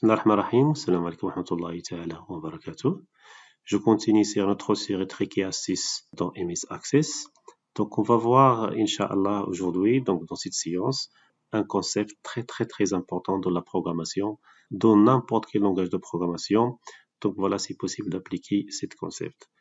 Bismillah ar-Rahman ar-Rahim, Assalamu alaikum wa rahmatullahi ta'ala wa barakatuh. Je continue sur notre série Tricky Assist dans MS Access. Donc, on va voir, Inch'Allah, aujourd'hui, donc dans cette séance, un concept très important dans la programmation, dans n'importe quel langage de programmation. Donc, voilà, c'est possible d'appliquer ce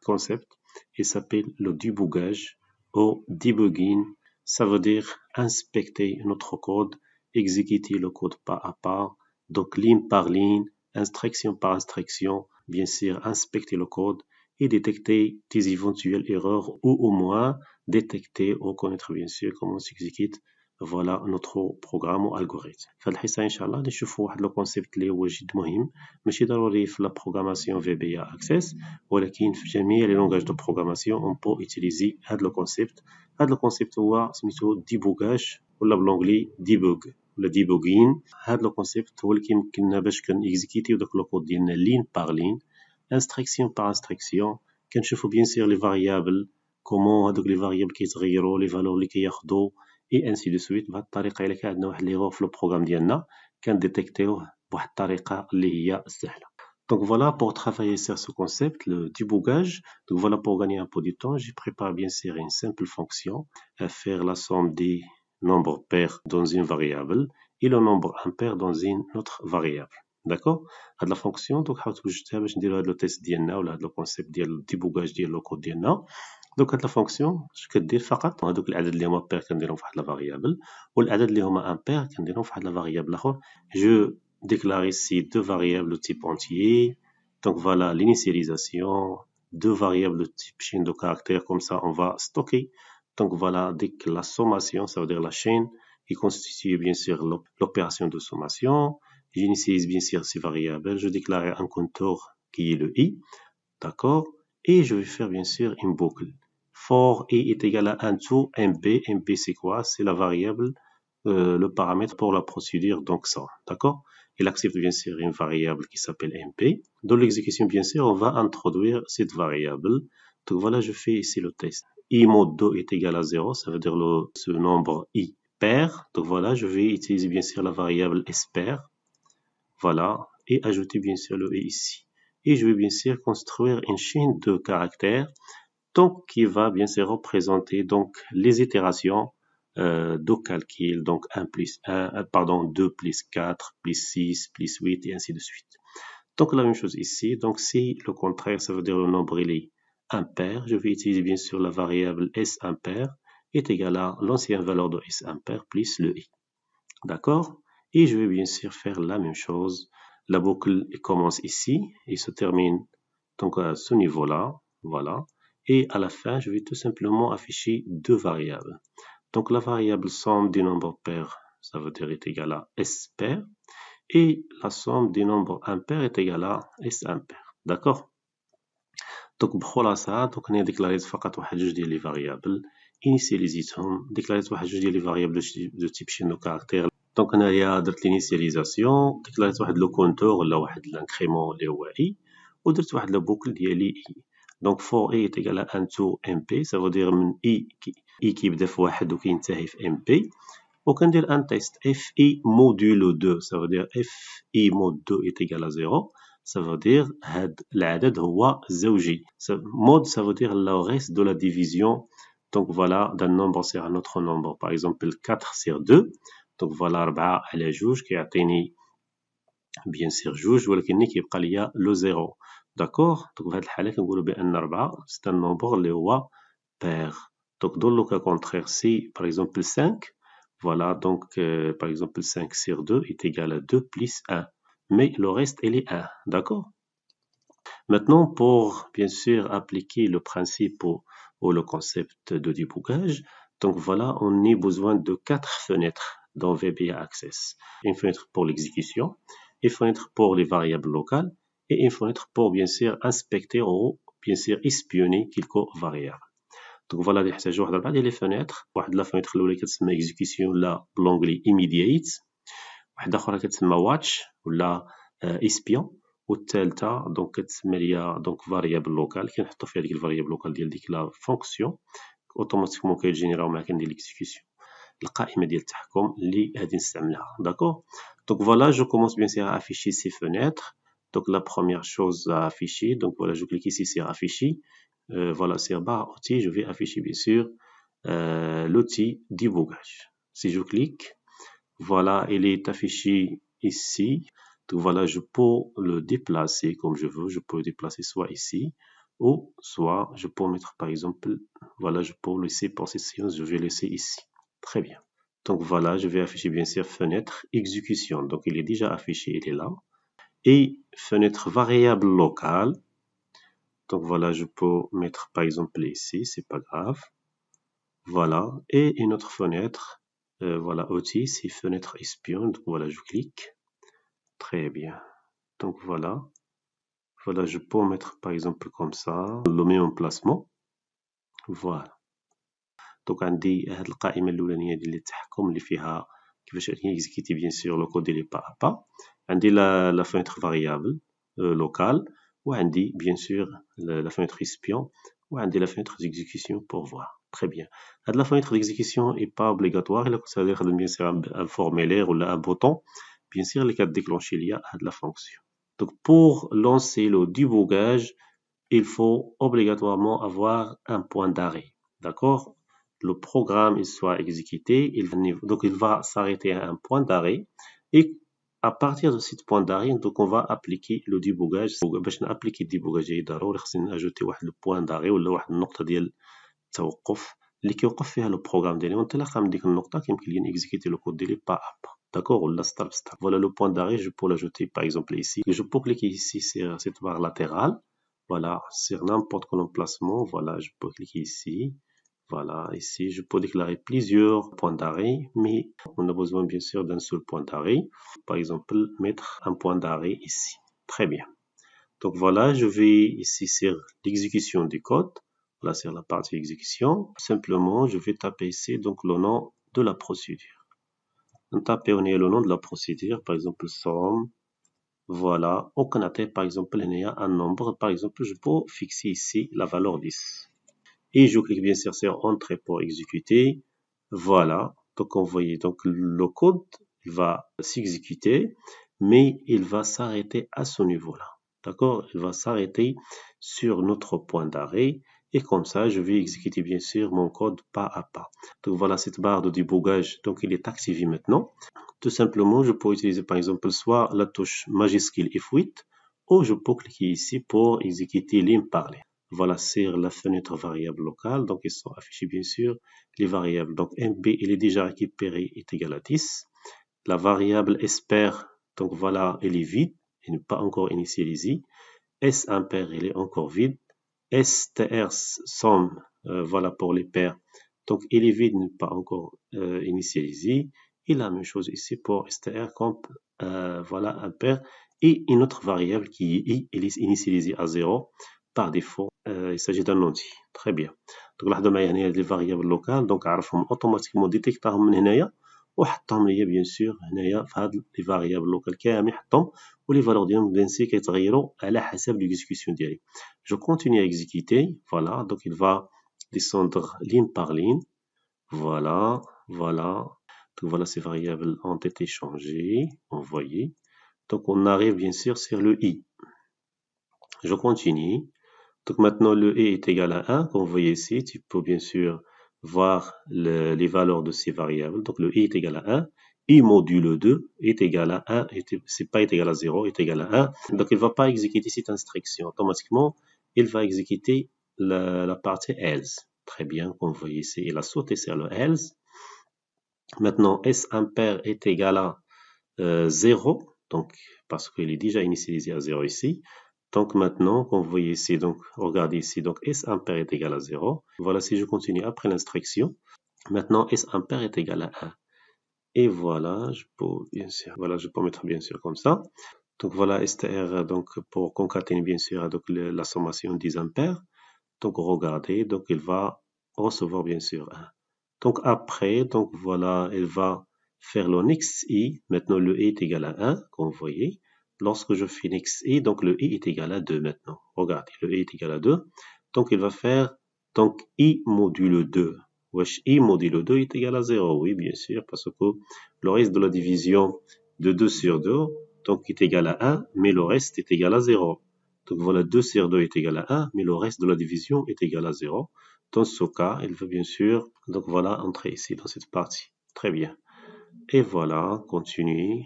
concept. Il s'appelle le débogage ou debugging. Ça veut dire inspecter notre code, exécuter le code pas à pas. Donc, ligne par ligne, instruction par instruction, bien sûr, inspecter le code et détecter des éventuelles erreurs ou au moins détecter ou connaître bien sûr comment s'exécute voilà notre programme ou algorithme. في هذه الحصة إن شاء الله نشوفوا واحد لو كونسيبت اللي هو جد مهم ماشي ضروري في لا بروغراماسيون VBA Access ولكن في جميع لي لونغاج دو بروغراماسيون اون بو utiliser هذا لو كونسيبت. هذا لو كونسيبت هو سميتو ديبوغاج ولا بلونغلي ديبوغ ولا ديبوغين. هذا لو كونسيبت هو اللي كيمكننا باش كنيكزيكيتيو داك لو كود ديالنا لين باغ لين instruction par instruction. كنشوفوا bien sûr les variables comment هذوك les variables كيتغيروا les valeurs اللي كياخذوا et ainsi de suite. بهذه الطريقه الا كان عندنا واحد ليغور في البروغرام ديالنا كنديتيكتيوه بواحد الطريقه اللي هي سهله. Donc voilà, pour travailler sur ce concept, le débogage. Donc voilà, pour gagner un peu de temps, j'ai préparé bien sûr une simple fonction à faire la somme des nombres pairs dans une variable et le nombre impair dans une autre variable. D'accord. هاد لا فونكسيون دوك حاولت وجدتها باش نديرو هاد لو تيست ديالنا ولا هاد لو كونسيبت ديال الديبوغاج ديال لو كود ديالنا. دوك هاد لا فونكسيون اش كدير فقط هادوك العدد اللي هما بير كنديرهم فواحد لا فاريابل والعدد اللي هما امبير كنديرهم فواحد لا فاريابل اخر. جو déclare ici deux variables de type entier. Donc voilà l'initialisation, deux variables de type chaîne de caractères, comme ça on va stocker. Donc voilà, dès que la sommation, ça veut dire la chaîne, qui constitue bien sûr l'opération de sommation. J'initialise bien sûr ces variables, je déclare un contour qui est le i, d'accord, et je vais faire bien sûr une boucle. For i est égal à 1 to mb, mb c'est quoi? C'est la variable, le paramètre pour la procédure, donc ça, d'accord. Il accepte bien sûr une variable qui s'appelle mp. Dans l'exécution, bien sûr, on va introduire cette variable. Donc voilà, je fais ici le test. I mod 2 est égal à 0, ça veut dire ce nombre i pair. Donc voilà, je vais utiliser bien sûr la variable s-pair. Voilà, et ajouter bien sûr le et ici. Et je vais bien sûr construire une chaîne de caractères, donc qui va bien sûr représenter donc les itérations de calcul, donc 1 plus 1, pardon, 2 plus 4, plus 6, plus 8 et ainsi de suite. Donc la même chose ici, donc si le contraire, ça veut dire le nombre il est impair, je vais utiliser bien sûr la variable s impair est égale à l'ancienne valeur de s impair plus le i. D'accord? Et je vais bien sûr faire la même chose. La boucle commence ici et se termine donc à ce niveau-là. Voilà. Et à la fin, je vais tout simplement afficher deux variables. Donc la variable somme des nombres pairs, ça veut dire est égale à s pair. Et la somme des nombres impairs est égale à s impair. D'accord? Donc بخلاصة donc أنا ديكلاريت فقط واحد جوج ديال لي فاريابل initialiزيتهم ديكلاريت واحد جوج ديال لي فاريابل دو تيب شين دو كاركتير. دونك انايا درت لينيسياليزاسيون ديكلاريت واحد لو كونتور ولا واحد لانكريمون اللي هو اي ودرت واحد لا بوكل ديالي اي. دونك فور اي تيغال 1 تو ام بي سافو دير من اي كيبدا في واحد وكينتهي في ام بي وكندير ان تيست اف اي مودولو 2 سافو دير اف اي مود 2 تيغال 0 سافو دير هاد العدد هو زوجي. مود سافو دير لو ريست دو لا ديفيزيون دونك فوالا d'un nombre sur un autre nombre par exemple 4 sur 2. دونك فوالا 4 على جوج كيعطيني بيان سير جوج ولكن ملي كيبقى ليا لو زيرو. داكوغ دونك في هاد الحالة كنقولو بأن 4 سي ان نومبر اللي هو بير. دونك دون لو كا كونترير سي باغ اكزومبل 5 فوالا دونك باغ اكزومبل 5 sur 2 est égal à 2 plus 1 mais le reste il est 1. D'accord. Maintenant pour bien sûr appliquer le principe ou le concept de débogage, donc voilà on a besoin de 4 fenêtres dans VBA Access. Une fenêtre pour l'exécution, une fenêtre pour les variables locales et une fenêtre pour bien sûr inspecter ou bien sûr espionner quelques variables. Donc voilà نحتاجو واحد 4 ديال لي فenêtres. واحد لا فenêtre الاولى كتسمى execution ولا بلونغلي immediate، واحده اخرى كتسمى watch ولا espion، والثالثه دونك كتسمى ليا دونك فاريابل لوكال كنحطو فيها ديك الفاريابل لوكال ديال ديك لا فونكسيون اوتوماتيكمون كيجينيراو معاك ندير ليكزيكسيون القائمه ديال التحكم اللي غادي نستعملها. داكوغ Donc voilà, je commence bien sûr à afficher ces fenêtres. Donc la première chose à afficher, donc voilà, je clique ici sur afficher. Voilà, sur barre outils, je vais afficher bien sûr l'outil débogage. Si je clique, voilà, il est affiché ici. Donc voilà, je peux le déplacer comme je veux. Je peux le déplacer soit ici ou soit je peux mettre par exemple, voilà, je peux laisser pour cette séance, je vais laisser ici. Très bien. Donc voilà, je vais afficher bien sûr fenêtre exécution. Donc il est déjà affiché, il est là. Et fenêtre variable locale. Donc voilà, je peux mettre par exemple ici, c'est pas grave. Voilà, et une autre fenêtre. Voilà, outil, c'est fenêtre espion. Donc voilà, je clique. Très bien. Donc voilà. Voilà, je peux mettre par exemple comme ça, le même emplacement. Voilà. دونك عندي هاد القائمة الأولانية ديال التحكم اللي فيها كيفاش نيكزيكيتي بيان سور لو كود ديالي با ا با. عندي لا فونيتر فاريابل لوكال، وعندي بيان سور لا فونيتر اسبيون، وعندي لا فونيتر ديكزيكسيون بور فوار. تري بيان. هاد لا فونيتر ديكزيكسيون اي با اوبليغاتوار، الا كنت غادي نخدم بيان سور ان فورميلير ولا ان بوطون بيان سور اللي كديكلونشي ليا هاد لا فونكسيون. Donc pour lancer le débogage, il faut obligatoirement avoir un point d'arrêt. D'accord? Le programme il soit exécuté, donc il va s'arrêter à un point d'arrêt et à partir de ce point d'arrêt donc on va appliquer le débogage. باش نابليكي الديبوغاج ضروري خصني ناجوتي واحد لو بوان داري ولا واحد النقطه ديال التوقف اللي كيوقف فيها لو بروغرام ديالي، وانطلاقا من ديك النقطه كيمكن لي نكزيكيتي لو كود ديالي با ا با. D'accord, ولا ستار بستار. Voilà le point d'arrêt, je peux l'ajouter par exemple ici. Je peux cliquer ici sur cette barre latérale. Voilà, sur n'importe quel emplacement. Voilà, je peux cliquer ici. Voilà, ici, je peux déclarer plusieurs points d'arrêt, mais on a besoin bien sûr d'un seul point d'arrêt. Par exemple, mettre un point d'arrêt ici. Très bien. Donc voilà, je vais ici sur l'exécution du code. Là, sur la partie exécution. Simplement, je vais taper ici donc le nom de la procédure. On tape le nom de la procédure, par exemple, somme. Voilà, on connaît par exemple un nombre. Par exemple, je peux fixer ici la valeur 10. Et je clique bien sûr sur Entrée pour exécuter. Voilà, donc on voit donc le code il va s'exécuter, mais il va s'arrêter à ce niveau-là. D'accord? Il va s'arrêter sur notre point d'arrêt. Et comme ça, je vais exécuter bien sûr mon code pas à pas. Donc voilà cette barre de débogage. Donc il est activé maintenant. Tout simplement, je peux utiliser par exemple soit la touche majuscule F8 ou je peux cliquer ici pour exécuter ligne par ligne. Voilà, sur la fenêtre variable locale. Donc, ils sont affichés, bien sûr, les variables. Donc, MB, il est déjà récupéré, est égal à 10. La variable espère, donc voilà, elle est vide. Elle n'est pas encore initialisée. S impair, il est encore vide. STR somme, voilà, pour les paires. Donc, il est vide, n'est pas encore initialisé. Et la même chose ici pour str comp, voilà, impair. Et une autre variable qui est initialisée à 0 par défaut. Il s'agit d'un entier. Très bien. Donc لاحظوا معايا هنا les variables locales donc عرفهم automatiquement ديتيكتاهم من هنايا وحطهم ليا بيان سور هنايا في هاد لي variables locales كامل حطهم ولي فالور ديالهم بيان سور كيتغيروا على حسب l'exécution ديالي. Je continue à exécuter. Voilà, donc il va descendre ligne par ligne. Voilà, voilà. Donc voilà, ces variables ont été changées, envoyées. Donc on arrive bien sûr sur le i. Je continue. Donc maintenant le i est égal à 1, comme vous voyez ici, tu peux bien sûr voir les valeurs de ces variables. Donc le i est égal à 1, i modulo 2 est égal à 1, c'est pas est égal à 0, est égal à 1. Donc il ne va pas exécuter cette instruction. Automatiquement, il va exécuter la partie else. Très bien, comme vous voyez ici, il a sauté sur le else. Maintenant, s impair est égal à 0, donc parce qu'il est déjà initialisé à 0 ici. Donc maintenant, comme vous voyez ici, donc regardez ici, donc S impair est égal à 0. Voilà, si je continue après l'instruction, maintenant S impair est égal à 1. Et voilà, je peux bien sûr, voilà, je peux mettre bien sûr comme ça. Donc voilà, str, donc pour concaténer bien sûr donc la sommation 10 ampères. Donc regardez, donc il va recevoir bien sûr 1. Donc après, donc voilà, il va faire le next i. Maintenant le i est égal à 1, comme vous voyez. Lorsque je fais next i, donc le i est égal à 2 maintenant. Regardez, le i est égal à 2. Donc il va faire donc i modulo 2. Wesh, i modulo 2 est égal à 0. Oui, bien sûr, parce que le reste de la division de 2 sur 2, donc est égal à 1, mais le reste est égal à 0. Donc voilà, 2 sur 2 est égal à 1, mais le reste de la division est égal à 0. Dans ce cas, il va bien sûr, donc voilà, entrer ici dans cette partie. Très bien. Et voilà, continue.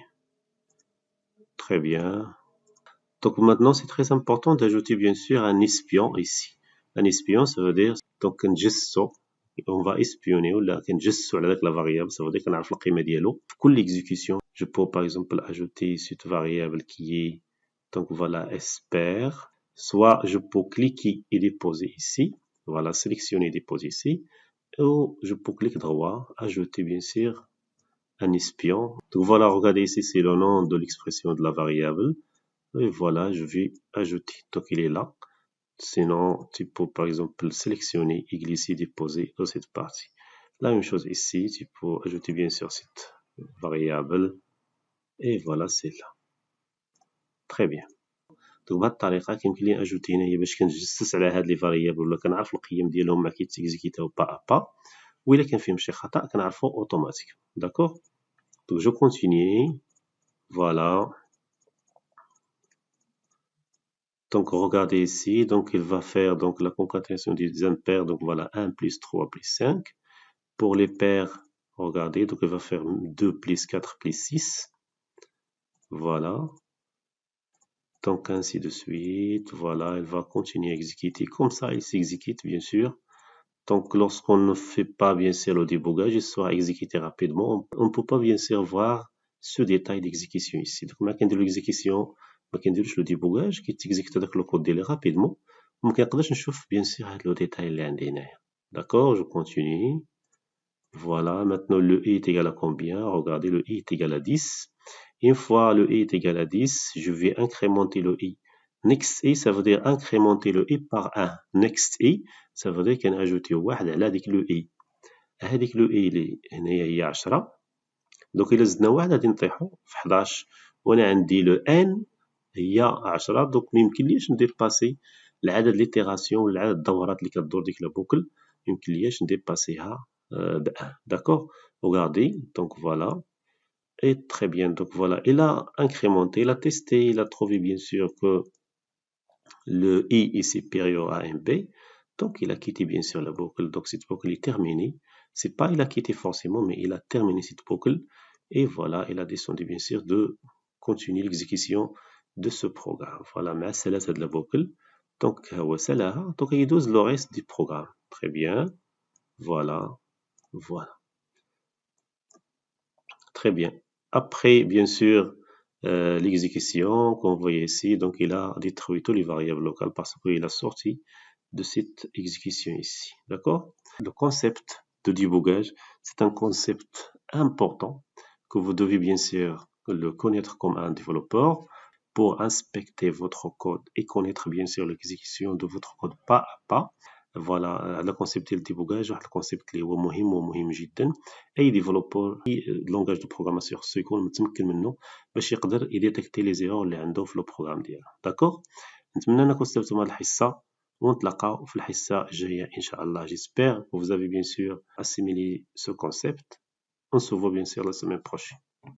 Très bien. Donc maintenant, c'est très important d'ajouter bien sûr un espion ici. Un espion, ça veut dire, donc on va espionner ou là كنجسو على la variable, ça veut dire كنعرف القيمة ديالو في كل exécution. Je peux par exemple ajouter cette variable qui est, donc voilà, espère. Soit je peux cliquer et déposer ici. Voilà, sélectionner et déposer ici. Ou je peux cliquer droit, ajouter bien sûr un espion. Donc voilà, regardez ici, c'est le nom de l'expression de la variable. Et voilà, je vais ajouter. Donc il est là. Sinon, tu peux par exemple sélectionner et glisser, déposer dans cette partie. La même chose ici, tu peux ajouter bien sûr cette variable. Et voilà, c'est là. Très bien. Donc بهذه الطريقة كيمكن لي اجوتي هنايا باش كنجسس على هاد لي فاريابل ولا كنعرف القيم ديالهم ما كيتيكزيكيتاو با با، وإلا كان فيهم شي خطأ كنعرفو اوتوماتيك. داكوغ. Donc je continue. Voilà. Donc regardez ici, donc il va faire donc la concaténation des impairs, donc voilà 1 plus 3 plus 5. Pour les paires, regardez, donc il va faire 2 plus 4 plus 6. Voilà. Donc ainsi de suite, voilà, il va continuer à exécuter. Comme ça, il s'exécute bien sûr. Donc lorsqu'on ne fait pas bien sûr le débogage, il sera exécuté rapidement. On ne peut pas bien sûr voir ce détail d'exécution ici. Donc, ما كنديرو l'exécution, ما كنديروش le débogage, كيتيكزيكوت هذاك لو كود ديالي rapidement. وما كنقدرش نشوف bien sûr هاد لو détail اللي عندي هنايا. D'accord, je continue. Voilà, maintenant le i est égal à combien? Regardez, le i est égal à 10. Une fois le i est égal à 10, je vais incrémenter le i. Next i, ça veut dire incrémenter le i par 1. Next i, ça veut dire كنعجوتي واحد على هذيك لو i. هذيك لو i اللي هنايا هي 10. دوك إلا زدنا واحد غادي نطيحو في 11. وأنا عندي لو n هي 10. دوك ميمكنليش نديباسي العدد ليتيراسيون ولا عدد الدورات اللي كدور ديك لا بوكل. ميمكنلياش نديباسيها ب 1. D'accord? Regardez, donc voilà. Et très bien, donc voilà. Il a incrémenté, il a testé, il a trouvé bien sûr que le i est supérieur à un b. Donc il a quitté bien sûr la boucle. Donc cette boucle est terminée. C'est pas il a quitté forcément, mais il a terminé cette boucle. Et voilà, il a descendu bien sûr de continuer l'exécution de ce programme. Voilà, mais c'est là de la boucle. Donc voilà, donc il dose le reste du programme. Très bien. Voilà. Voilà. Très bien. Après, bien sûr, l'exécution qu'on voit ici, donc il a détruit toutes les variables locales parce qu'il a sorti de cette exécution ici. D'accord? Le concept de débogage, c'est un concept important que vous devez bien sûr le connaître comme un développeur pour inspecter votre code et connaître bien sûr l'exécution de votre code pas à pas. فوالا هذا الكونسيبت ديال الديبوغاج واحد الكونسيبت اللي هو مهم ومهم جدا. اي ديفلوبور اي لونغاج دو بروغراماسيون خصو يكون متمكن منه باش يقدر يديتيكتي لي زيرور اللي عنده في لو بروغرام ديالو. داكوغ. نتمنى انكم استفدتوا من هذه الحصه ونتلاقاو في الحصه الجايه ان شاء الله. J'espère que vous avez bien sûr assimilé ce concept. On se voit bien sûr la semaine prochaine.